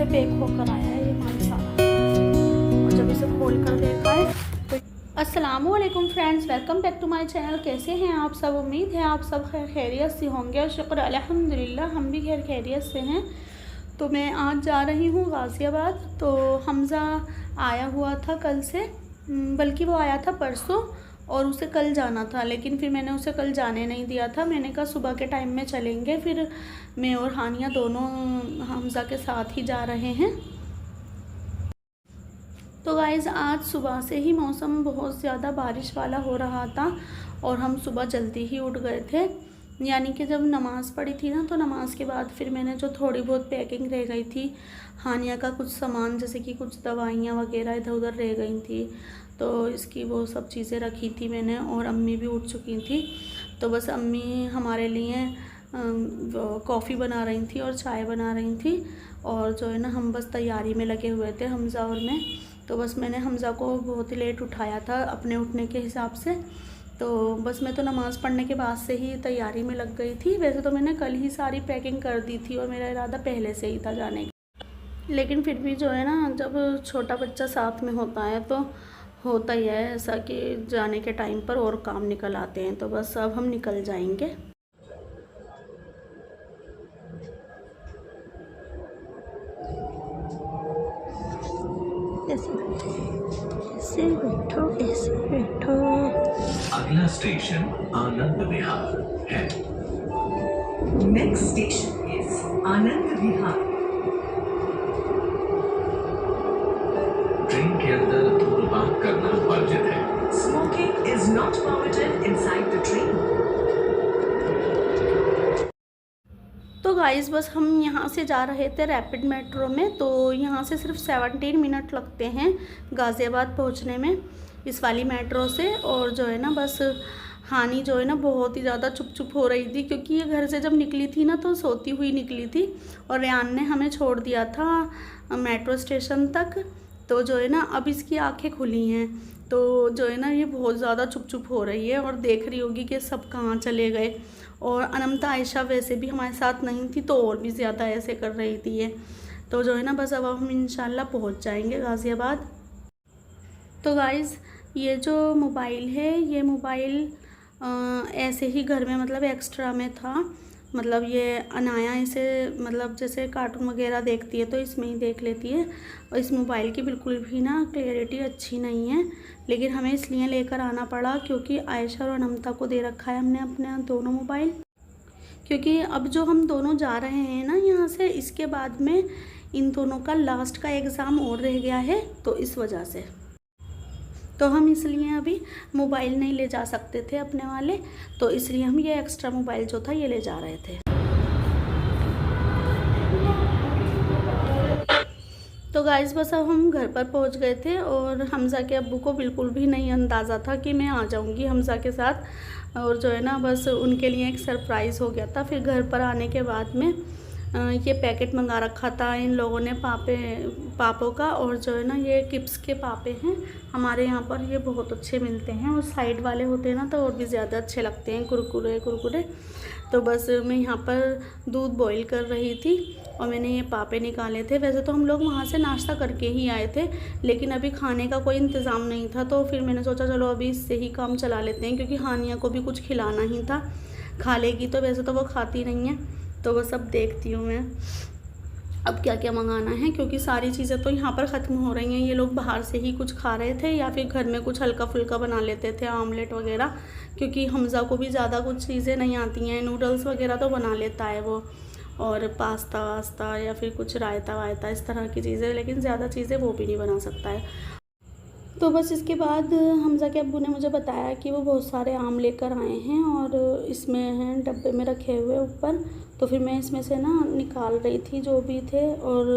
से पैक होकर आया है ये माल सारा। और जब इसे खोल कर देखा है तो अस्सलामुअलैकुम friends, welcome back to my channel. कैसे हैं आप सब? उम्मीद है आप सब खैरियत से होंगे और शुक्र अल्हम्दुलिल्लाह हम भी खैरियत से हैं। तो मैं आज जा रही हूँ गाज़ियाबाद। तो हमज़ा आया हुआ था कल से, बल्कि वो आया था परसों और उसे कल जाना था, लेकिन फिर मैंने उसे कल जाने नहीं दिया था। मैंने कहा सुबह के टाइम में चलेंगे, फिर मैं और हानिया दोनों हमज़ा के साथ ही जा रहे हैं। तो गाइज़ आज सुबह से ही मौसम बहुत ज़्यादा बारिश वाला हो रहा था और हम सुबह जल्दी ही उठ गए थे। यानी कि जब नमाज़ पढ़ी थी ना, तो नमाज़ के बाद फिर मैंने जो थोड़ी बहुत पैकिंग रह गई थी, हानिया का कुछ सामान जैसे कि कुछ दवाइयाँ वगैरह इधर उधर रह गई थी, तो इसकी वो सब चीज़ें रखी थी मैंने। और अम्मी भी उठ चुकी थी, तो बस अम्मी हमारे लिए कॉफ़ी बना रही थी और चाय बना रही थी। और जो है ना, हम बस तैयारी में लगे हुए थे हमज़ा और मैं। तो बस मैंने हमज़ा को बहुत ही लेट उठाया था अपने उठने के हिसाब से। तो बस मैं तो नमाज़ पढ़ने के बाद से ही तैयारी में लग गई थी। वैसे तो मैंने कल ही सारी पैकिंग कर दी थी और मेरा इरादा पहले से ही था जाने का, लेकिन फिर भी जो है ना, जब छोटा बच्चा साथ में होता है तो होता ही है ऐसा कि जाने के टाइम पर और काम निकल आते हैं। तो बस अब हम निकल जाएंगे। ऐसे बैठो, ऐसे बैठो। अगला स्टेशन आनंद विहार है। Next station is Anand Vihar. Train के अंदर धूम्रपान करना वर्जित है। Smoking is not permitted inside the train. तो गाइज़ बस हम यहाँ से जा रहे थे रैपिड मेट्रो में। तो यहाँ से सिर्फ 17 मिनट लगते हैं गाज़ियाबाद पहुँचने में इस वाली मेट्रो से। और जो है ना, बस हानि जो है ना बहुत ही ज़्यादा चुप चुप हो रही थी, क्योंकि ये घर से जब निकली थी ना तो सोती हुई निकली थी और रेयान ने हमें छोड़ दिया था मेट्रो स्टेशन तक। तो जो है ना, अब इसकी आंखें खुली हैं, तो जो है ना ये बहुत ज़्यादा चुप चुप हो रही है और देख रही होगी कि सब कहाँ चले गए। और अनमता आयशा वैसे भी हमारे साथ नहीं थी, तो और भी ज़्यादा ऐसे कर रही थी ये। तो जो है ना, बस अब हम इंशाल्लाह पहुंच जाएंगे गाज़ियाबाद। तो गाइज़ ये जो मोबाइल है, ये मोबाइल ऐसे ही घर में मतलब एक्स्ट्रा में था। मतलब ये अनाया इसे मतलब जैसे कार्टून वगैरह देखती है तो इसमें ही देख लेती है। और इस मोबाइल की बिल्कुल भी ना क्लियरिटी अच्छी नहीं है, लेकिन हमें इसलिए लेकर आना पड़ा क्योंकि आयशा और अनमता को दे रखा है हमने अपने दोनों मोबाइल। क्योंकि अब जो हम दोनों जा रहे हैं ना यहाँ से, इसके बाद में इन दोनों का लास्ट का एग्ज़ाम और रह गया है, तो इस वजह से तो हम इसलिए अभी मोबाइल नहीं ले जा सकते थे अपने वाले, तो इसलिए हम ये एक्स्ट्रा मोबाइल जो था ये ले जा रहे थे। तो गाइस बस अब हम घर पर पहुंच गए थे और हमज़ा के अब्बू को बिल्कुल भी नहीं अंदाज़ा था कि मैं आ जाऊंगी हमज़ा के साथ। और जो है ना, बस उनके लिए एक सरप्राइज़ हो गया था। फिर घर पर आने के बाद में ये पैकेट मंगा रखा था इन लोगों ने पापों का। और जो है ना, ये किप्स के पापे हैं, हमारे यहाँ पर ये बहुत अच्छे मिलते हैं और साइड वाले होते हैं ना तो और भी ज़्यादा अच्छे लगते हैं, कुरकुरे कुरकुरे। तो बस मैं यहाँ पर दूध बॉईल कर रही थी और मैंने ये पापे निकाले थे। वैसे तो हम लोग वहाँ से नाश्ता करके ही आए थे, लेकिन अभी खाने का कोई इंतज़ाम नहीं था, तो फिर मैंने सोचा चलो अभी इससे ही काम चला लेते हैं, क्योंकि हानिया को भी कुछ खिलाना ही था। खा लेगी तो, वैसे तो वो खाती नहीं है। तो बस अब देखती हूँ मैं अब क्या क्या मंगाना है, क्योंकि सारी चीज़ें तो यहाँ पर ख़त्म हो रही हैं। ये लोग बाहर से ही कुछ खा रहे थे या फिर घर में कुछ हल्का फुल्का बना लेते थे, आमलेट वगैरह, क्योंकि हमज़ा को भी ज़्यादा कुछ चीज़ें नहीं आती हैं। नूडल्स वगैरह तो बना लेता है वो, और पास्ता वास्ता या फिर कुछ रायता वायता इस तरह की चीज़ें, लेकिन ज़्यादा चीज़ें वो भी नहीं बना सकता है। तो बस इसके बाद हमज़ा के अब्बू ने मुझे बताया कि वो बहुत सारे आम लेकर आए हैं और इसमें हैं डब्बे में रखे हुए ऊपर। तो फिर मैं इसमें से ना निकाल रही थी जो भी थे और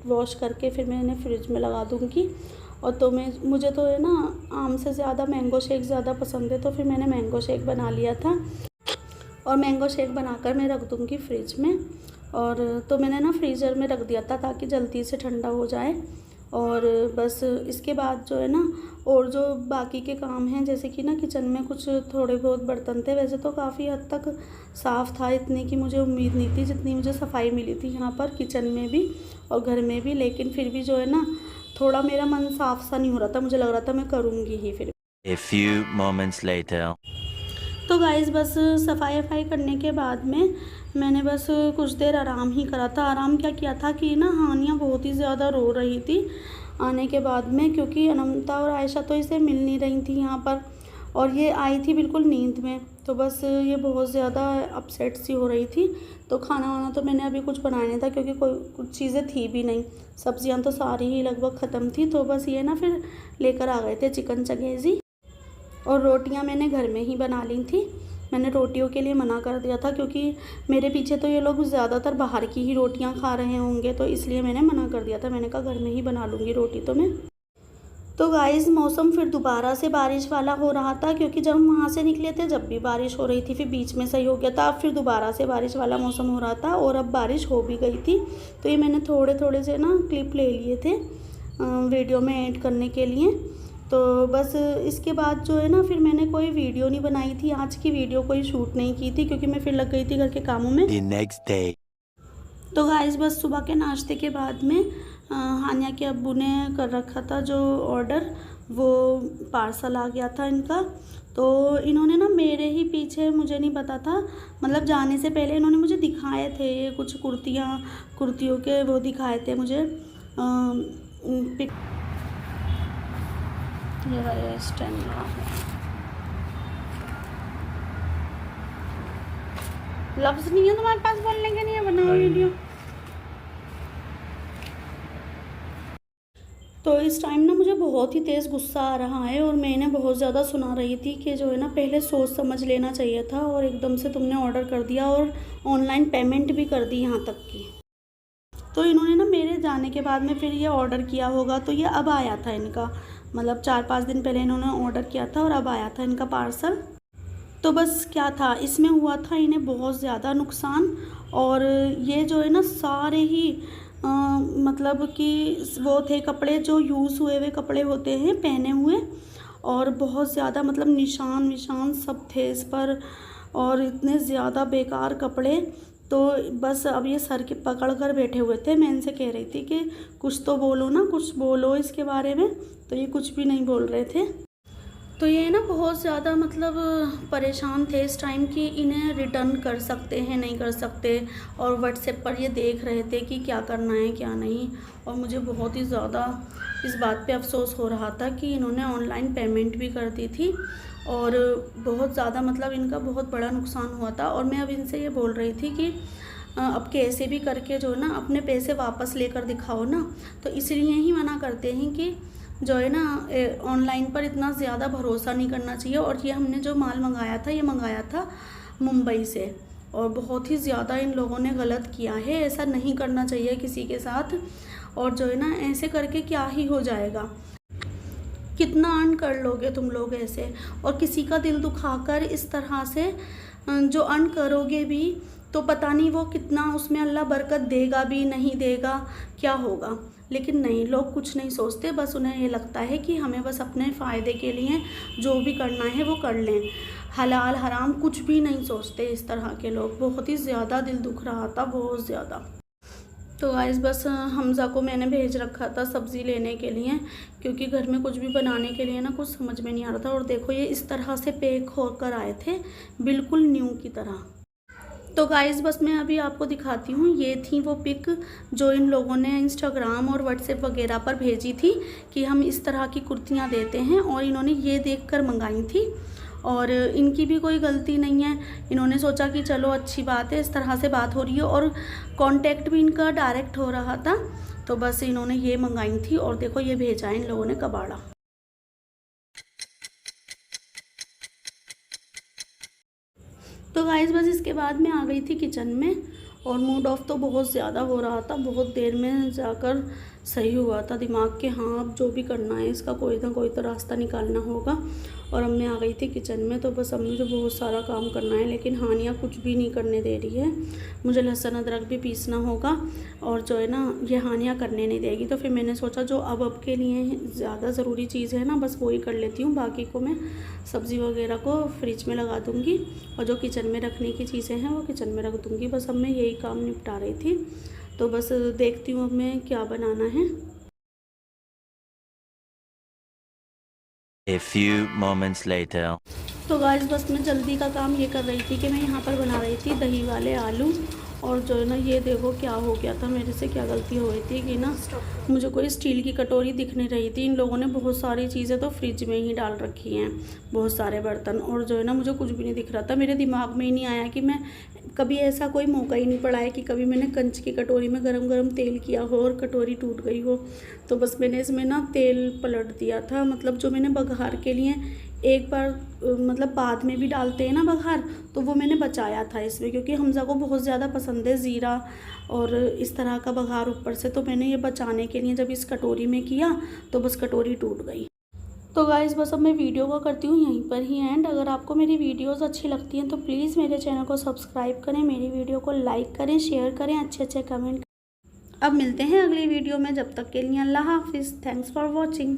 वॉश करके फिर मैं इन्हें फ्रिज में लगा दूँगी। और तो मुझे तो है ना आम से ज़्यादा मैंगो शेक ज़्यादा पसंद है, तो फिर मैंने मैंगो शेक बना लिया था और मैंगो शेक बनाकर मैं रख दूँगी फ्रिज में। और तो मैंने ना फ्रीज़र में रख दिया था ताकि जल्दी से ठंडा हो जाए। और बस इसके बाद जो है ना, और जो बाकी के काम हैं, जैसे कि ना किचन में कुछ थोड़े बहुत बर्तन थे। वैसे तो काफ़ी हद तक साफ़ था, इतने की मुझे उम्मीद नहीं थी जितनी मुझे सफाई मिली थी यहाँ पर किचन में भी और घर में भी। लेकिन फिर भी जो है ना, थोड़ा मेरा मन साफ सा नहीं हो रहा था, मुझे लग रहा था मैं करूँगी ही फिर। A few moments later. तो गाइस बस सफाई करने के बाद में मैंने बस कुछ देर आराम ही करा था। आराम क्या किया था कि ना, हानिया बहुत ही ज़्यादा रो रही थी आने के बाद में, क्योंकि अनमता और आयशा तो इसे मिल नहीं रही थी यहाँ पर, और ये आई थी बिल्कुल नींद में। तो बस ये बहुत ज़्यादा अपसेट सी हो रही थी। तो खाना वाना तो मैंने अभी कुछ बनाया नहीं था, क्योंकि कोई कुछ चीज़ें थी भी नहीं, सब्जियाँ तो सारी ही लगभग ख़त्म थी। तो बस ये ना फिर लेकर आ गए थे चिकन चंगेज़ी, और रोटियां मैंने घर में ही बना ली थी। मैंने रोटियों के लिए मना कर दिया था, क्योंकि मेरे पीछे तो ये लोग ज़्यादातर बाहर की ही रोटियां खा रहे होंगे, तो इसलिए मैंने मना कर दिया था। मैंने कहा घर में ही बना लूँगी रोटी तो मैं। तो गाइस मौसम फिर दोबारा से बारिश वाला हो रहा था, क्योंकि जब हम वहाँ से निकले थे जब भी बारिश हो रही थी, फिर बीच में सही हो गया था, अब फिर दोबारा से बारिश वाला मौसम हो रहा था, और अब बारिश हो भी गई थी। तो ये मैंने थोड़े थोड़े से ना क्लिप ले लिए थे वीडियो में ऐड करने के लिए। तो बस इसके बाद जो है ना, फिर मैंने कोई वीडियो नहीं बनाई थी, आज की वीडियो कोई शूट नहीं की थी, क्योंकि मैं फिर लग गई थी घर के कामों में। The next day. तो गाइस बस सुबह के नाश्ते के बाद में हानिया के अब्बू ने कर रखा था जो ऑर्डर, वो पार्सल आ गया था इनका। तो इन्होंने ना मेरे ही पीछे, मुझे नहीं पता था, मतलब जाने से पहले इन्होंने मुझे दिखाए थे ये कुछ कुर्तियों के वो दिखाए थे मुझे पिक। ये स्टैंड लफ्ज़ नहीं है तुम्हारे पास बोलने के लिए, बनाओ वीडियो। तो इस टाइम ना मुझे बहुत ही तेज़ गुस्सा आ रहा है, और मैं इन्हें बहुत ज़्यादा सुना रही थी कि जो है ना, पहले सोच समझ लेना चाहिए था, और एकदम से तुमने ऑर्डर कर दिया और ऑनलाइन पेमेंट भी कर दी यहाँ तक की। तो इन्होंने ना मेरे जाने के बाद में फिर ये ऑर्डर किया होगा, तो ये अब आया था इनका, मतलब 4-5 दिन पहले इन्होंने ऑर्डर किया था और अब आया था इनका पार्सल। तो बस क्या था, इसमें हुआ था इन्हें बहुत ज़्यादा नुकसान, और ये जो है ना सारे ही मतलब कि वो थे कपड़े जो यूज़ हुए हुए कपड़े होते हैं पहने हुए, और बहुत ज़्यादा मतलब निशान सब थे इस पर, और इतने ज़्यादा बेकार कपड़े। तो बस अब ये सर के पकड़ कर बैठे हुए थे। मैं इनसे कह रही थी कि कुछ तो बोलो ना, कुछ बोलो इसके बारे में, तो ये कुछ भी नहीं बोल रहे थे। तो ये ना बहुत ज़्यादा मतलब परेशान थे इस टाइम कि इन्हें रिटर्न कर सकते हैं नहीं कर सकते, और व्हाट्सएप पर ये देख रहे थे कि क्या करना है क्या नहीं। और मुझे बहुत ही ज़्यादा इस बात पे अफसोस हो रहा था कि इन्होंने ऑनलाइन पेमेंट भी कर दी थी, और बहुत ज़्यादा मतलब इनका बहुत बड़ा नुकसान हुआ था। और मैं अब इनसे ये बोल रही थी कि अब कैसे भी करके जो है ना अपने पैसे वापस लेकर दिखाओ ना। तो इसलिए ही मना करते हैं कि जो है ना ऑनलाइन पर इतना ज़्यादा भरोसा नहीं करना चाहिए। और ये हमने जो माल मंगाया था, ये मंगाया था मुंबई से, और बहुत ही ज़्यादा इन लोगों ने गलत किया है, ऐसा नहीं करना चाहिए किसी के साथ। और जो है ना ऐसे करके क्या ही हो जाएगा, कितना अर्न कर लोगे तुम लोग ऐसे, और किसी का दिल दुखाकर इस तरह से जो अर्न करोगे भी, तो पता नहीं वो कितना उसमें अल्लाह बरकत देगा भी नहीं देगा, क्या होगा। लेकिन नहीं, लोग कुछ नहीं सोचते, बस उन्हें ये लगता है कि हमें बस अपने फ़ायदे के लिए जो भी करना है वो कर लें, हलाल हराम कुछ भी नहीं सोचते इस तरह के लोग। बहुत ही ज़्यादा दिल दुख रहा था, बहुत ज़्यादा। तो गाइस बस हमज़ा को मैंने भेज रखा था सब्ज़ी लेने के लिए, क्योंकि घर में कुछ भी बनाने के लिए ना कुछ समझ में नहीं आ रहा था। और देखो ये इस तरह से पैक होकर आए थे, बिल्कुल न्यू की तरह। तो गाइस बस मैं अभी आपको दिखाती हूँ, ये थी वो पिक जो इन लोगों ने इंस्टाग्राम और व्हाट्सएप वगैरह पर भेजी थी कि हम इस तरह की कुर्तियाँ देते हैं, और इन्होंने ये देखकर मंगाई थी। और इनकी भी कोई गलती नहीं है, इन्होंने सोचा कि चलो अच्छी बात है, इस तरह से बात हो रही है, और कांटेक्ट भी इनका डायरेक्ट हो रहा था, तो बस इन्होंने ये मंगाई थी। और देखो ये भेजा है इन लोगों ने कबाड़ा। तो गाइस बस इसके बाद मैं आ गई थी किचन में, और मूड ऑफ तो बहुत ज़्यादा हो रहा था। बहुत देर में जाकर सही हुआ था दिमाग के, हाँ अब जो भी करना है इसका कोई ना कोई तो रास्ता निकालना होगा। और अब मैं आ गई थी किचन में। तो बस अब मुझे बहुत सारा काम करना है, लेकिन हानिया कुछ भी नहीं करने दे रही है। मुझे लहसुन अदरक भी पीसना होगा और जो है ना ये हानिया करने नहीं देगी। तो फिर मैंने सोचा जो अब के लिए ज़्यादा ज़रूरी चीज़ है ना बस वही कर लेती हूँ, बाकी को मैं सब्ज़ी वगैरह को फ्रिज में लगा दूँगी और जो किचन में रखने की चीज़ें हैं वो किचन में रख दूँगी। बस अब मैं यही काम निपटा रही थी। तो बस देखती हूँ अब मैं क्या बनाना है। A few moments later. तो गाइस बस मैं जल्दी का काम ये कर रही थी कि मैं यहाँ पर बना रही थी दही वाले आलू। और जो है ना ये देखो क्या हो गया था, मेरे से क्या गलती हो गई थी कि ना मुझे कोई स्टील की कटोरी दिख नहीं रही थी। इन लोगों ने बहुत सारी चीज़ें तो फ्रिज में ही डाल रखी हैं, बहुत सारे बर्तन, और जो है ना मुझे कुछ भी नहीं दिख रहा था। मेरे दिमाग में ही नहीं आया कि मैं कभी ऐसा कोई मौका ही नहीं पड़ा है कि कभी मैंने कंच की कटोरी में गरम गरम तेल किया हो और कटोरी टूट गई हो। तो बस मैंने इसमें ना तेल पलट दिया था, मतलब जो मैंने बघार के लिए एक बार मतलब बाद में भी डालते हैं ना बघार, तो वो मैंने बचाया था इसमें, क्योंकि हमज़ा को बहुत ज़्यादा पसंद है ज़ीरा और इस तरह का बघार ऊपर से। तो मैंने ये बचाने के लिए जब इस कटोरी में किया तो बस कटोरी टूट गई। तो गाइज़ बस अब मैं वीडियो को करती हूँ यहीं पर ही एंड। अगर आपको मेरी वीडियोस अच्छी लगती हैं तो प्लीज़ मेरे चैनल को सब्सक्राइब करें, मेरी वीडियो को लाइक करें, शेयर करें, अच्छे अच्छे कमेंट। अब मिलते हैं अगली वीडियो में, जब तक के लिए अल्लाह हाफिज़। Thanks for watching.